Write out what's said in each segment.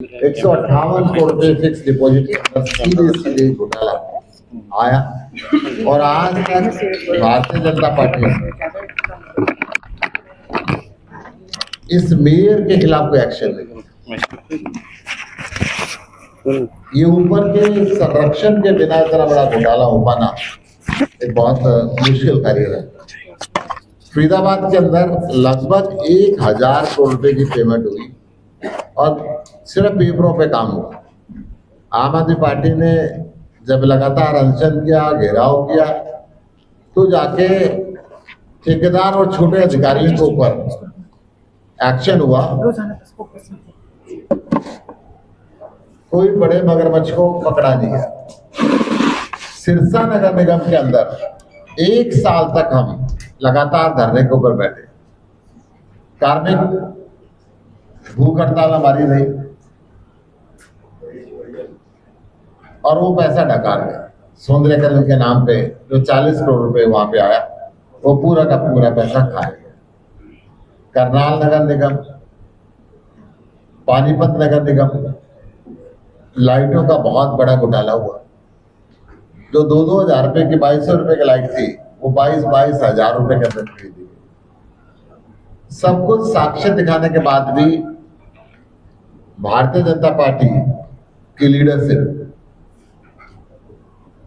158 करोड़ रुपए fix deposit सीधे सीधे घोटाला आया और आज तक भारतीय जनता पार्टी इस मेयर के खिलाफ कोई एक्शन नहीं। ये ऊपर के संरक्षण के बिना इतना बड़ा घोटाला हो पाना एक बहुत मुश्किल कार्य है। फरीदाबाद के अंदर लगभग 1000 करोड़ रुपए की पेमेंट हुई और सिर्फ पेपरों पे काम हुआ। आम आदमी पार्टी ने जब लगातार अनशन किया, घेराव किया, तो जाके ठेकेदार और छोटे अधिकारियों के ऊपर एक्शन हुआ। कोई बड़े मगरमच्छ को पकड़ा नहीं गया। सिरसा नगर निगम के अंदर 1 साल तक हम लगातार धरने के ऊपर बैठे। कार्मिक भूख हड़ताल हमारी रही और वो पैसा डकार गया। सौंदर्यकरण के नाम पे जो 40 करोड़ रुपए वहां पे आया, वो पूरा का पूरा पैसा खाया गया। करनाल नगर निगम, पानीपत नगर निगम, लाइटों का बहुत बड़ा घोटाला हुआ। जो 2-2 हजार रुपए की 2200 रुपए की लाइट थी, वो 22 हजार रुपए के अंदर खरीदी गई। सब कुछ साक्ष्य दिखाने के बाद भी भारतीय जनता पार्टी की लीडरशिप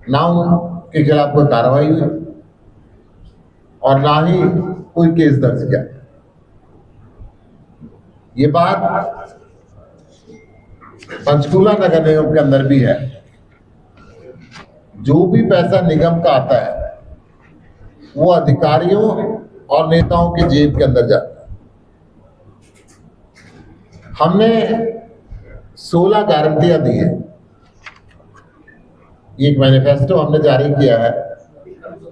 ना उनके खिलाफ कोई कार्रवाई हुई और ना ही कोई केस दर्ज किया। ये बात पंचकूला नगर निगम के अंदर भी है। जो भी पैसा निगम का आता है वो अधिकारियों और नेताओं की जेब के अंदर जाता है। हमने 16 गारंटियां दी है। एक मैनिफेस्टो हमने जारी किया है।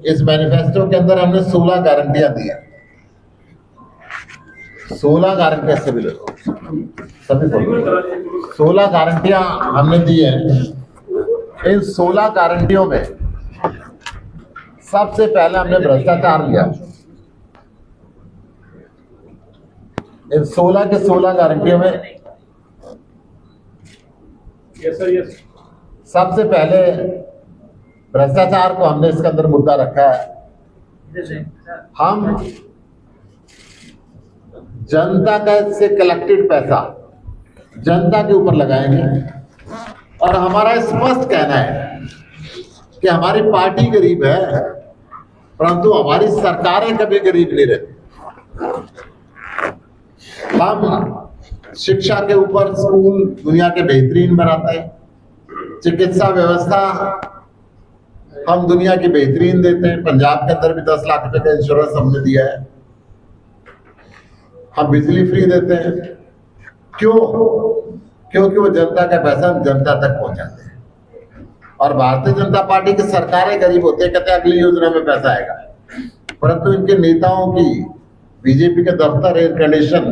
इस मैनिफेस्टो के अंदर हमने 16 गारंटियां दी है। 16 गारंटियां सभी 16 गारंटियां हमने दी है। इन 16 गारंटियों में सबसे पहले हमने भ्रष्टाचार लिया। इन 16 के 16 गारंटियों में सबसे पहले भ्रष्टाचार को हमने इसके अंदर मुद्दा रखा है। हम जनता का से कलेक्टेड पैसा जनता के ऊपर लगाएंगे और हमारा स्पष्ट कहना है कि हमारी पार्टी गरीब है, परंतु हमारी सरकारें कभी गरीब नहीं रहती। हम शिक्षा के ऊपर स्कूल दुनिया के बेहतरीन बनाते हैं। चिकित्सा व्यवस्था हम दुनिया की बेहतरीन देते हैं। पंजाब के अंदर भी 10 लाख रुपए का इंश्योरेंस हमने दिया है। हम बिजली फ्री देते हैं। क्यों? क्योंकि वो जनता का पैसा हम जनता तक पहुंचाते हैं। और भारतीय जनता पार्टी की सरकारें गरीब होते हैं, कहते हैं अगली योजना में पैसा आएगा, परंतु इनके नेताओं की बीजेपी के दफ्तर एयर कंडीशन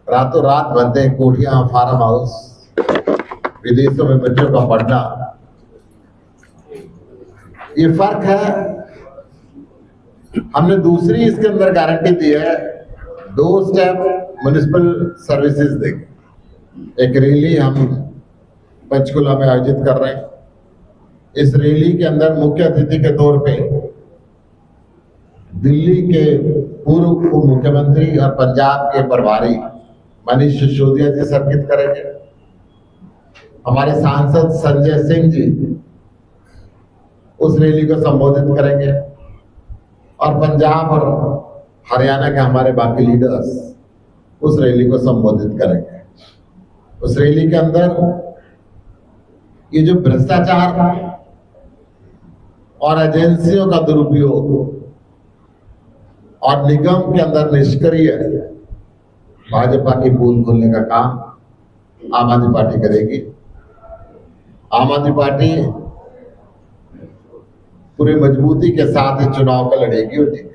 रातों रात बनते हैं, कोठियां, फार्म हाउस, विदेशों में बच्चों का पढ़ना। ये फर्क है। हमने दूसरी इसके अंदर गारंटी दी है, 2 स्टेप म्युनिसिपल सर्विसेज देंगे। एक रैली हम पंचकुला में आयोजित कर रहे हैं। इस रैली के अंदर मुख्य अतिथि के तौर पे दिल्ली के पूर्व उप मुख्यमंत्री और पंजाब के प्रभारी मनीष सिसोदिया जी शिरकत करेंगे। हमारे सांसद संजय सिंह जी उस रैली को संबोधित करेंगे और पंजाब और हरियाणा के हमारे बाकी लीडर्स उस रैली को संबोधित करेंगे। उस रैली के अंदर ये जो भ्रष्टाचार और एजेंसियों का दुरुपयोग और निगम के अंदर निष्क्रिय भाजपा की पोल खोलने का काम आम आदमी पार्टी करेगी। आम आदमी पार्टी पूरी मजबूती के साथ इस चुनाव का लड़ेगी और जीतेगी।